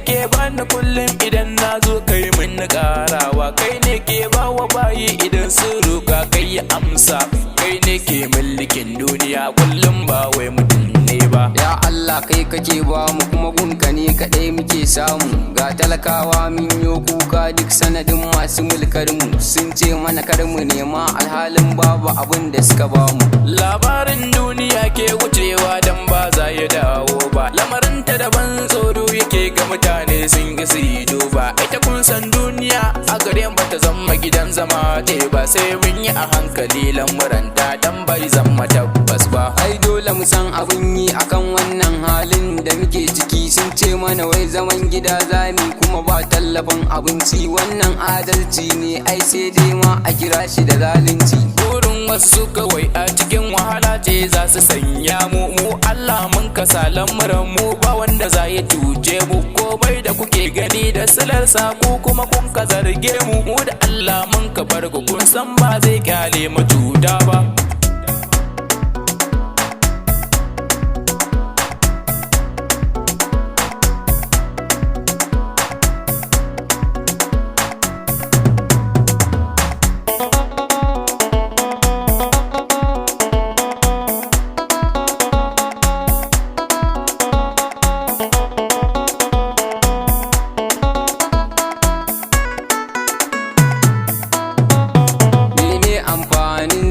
ke bani kullum idan na zo kai min karawa, kai ne ke bawa bayi idan sun roka kai ya amsa, kai ne ke mulkin duniya kullum ba wai mutum ne ba. Ya Allah kai kake ba mu kuma gunka ne kadai muke samu, ga talakawa min yo kuka duk sanadin masu mulkar mu, sun ce mana kar mu nema alhalin babu abin da suka ba mu. Labarin duniya ke wucewa dan ba za ya dawo ba, lamarinta daban tsoro yake ga mutane sun gi su yi duba. Ita kun san duniya a gare mu ta zama gidan zama ce ba, sai mun yi a hankali lamuranta dan bai zama tabbas ba. Ai dole mu san abin yi akan wannan halin da muke ciki, sun ce mana wai zaman gida zami kuma ba tallafin abinci, wannan adalci ne ai sai dai ma a kira shi da zalunci. Burin wasu kawai a cikin wahala ce za su sanya mu Allah mun kasa lamuran mu ba wanda za ya tuje mu, komai da kuke gani da silar saku kuma kun ka zarge mu da Allah mun ka bar ku kun san ba zai kyale mu tuda ba.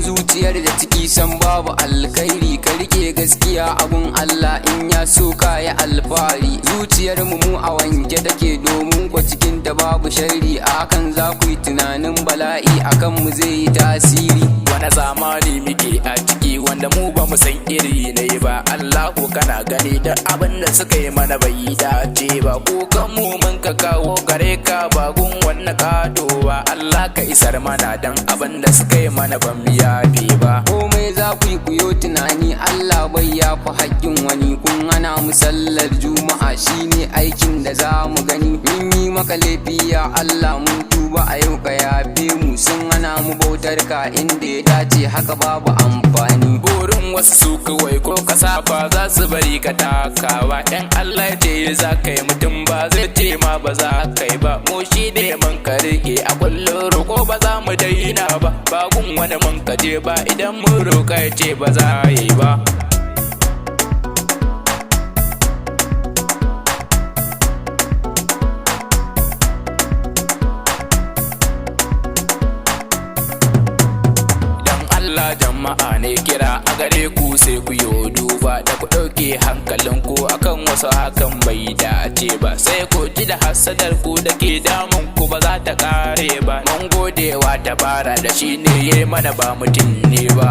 Zuciyar da ciki san babu alkhairi, ka rike gaskiya abun Allah in ya so ka yi alfahari. Zuciyar mu a wanke take domin kwa cikin ta babu shari, akan za ku yi tunanin bala'i akan mu zai yi tasiri. Wani zamani muke a ciki wanda mu ba mu san iri ne ba, Allah ko kana gani da abin da suka yi mana bai dace ba, ko kan mu mun ka kawo gare ka ba gun wannan kado ba. Allah ka isar mana dan abin da suka yi mana ban yafe ba. Komai za ku yi kuyo tunani Allah bai yafi haƙƙin wani, kun hana mu sallar juma'a shine aikin da za mu gani. Mun yi maka laifi ya Allah mun tuba a yau ka yafe mu, sun hana mu bautar ka inda ya dace haka babu amfani. Burin wasu su kawai ko kasa ba za su bari ka takawa, dan Allah ya ce za ka yi mutum ba zai ce ma ba za ka yi ba. Mu shi ne man ka rike a kullum roko ba za mu daina ba, ba gun wani man ka je ba idan mun roka ya ce ba za yi ba. Allah jama'a ne kira a gare ku sai ku yo duba, da ku ɗauke hankalin ku akan wasu hakan bai dace ba, sai ku ji da hasadar ku da ke damun ku ba za ta kare ba. Mun godewa ta bara da shi ne ya mana ba mutum ne ba.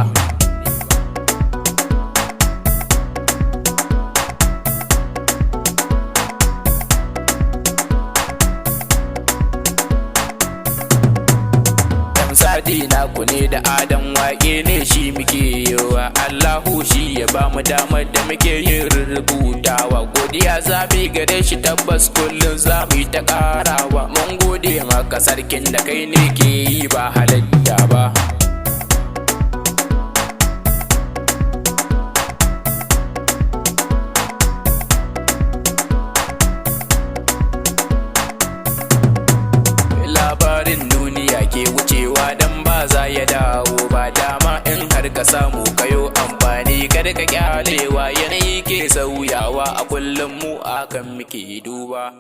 Sadi na ku ne da Adam wake ne shi muke yiwa, Allahu shi ya ba mu damar da muke yin rubutawa. Godiya zabi gare shi tabbas kullum za mu yi ta karawa. Mun gode maka sarkin da kai ne ke yi ba halitta ba. Labarin duniya ke wucewa dan ba za ya dawo ba, dama in har ka samu kayo amfani kada ka kyalewa, yanayi ke sauyawa a kullum mu akan muke duba.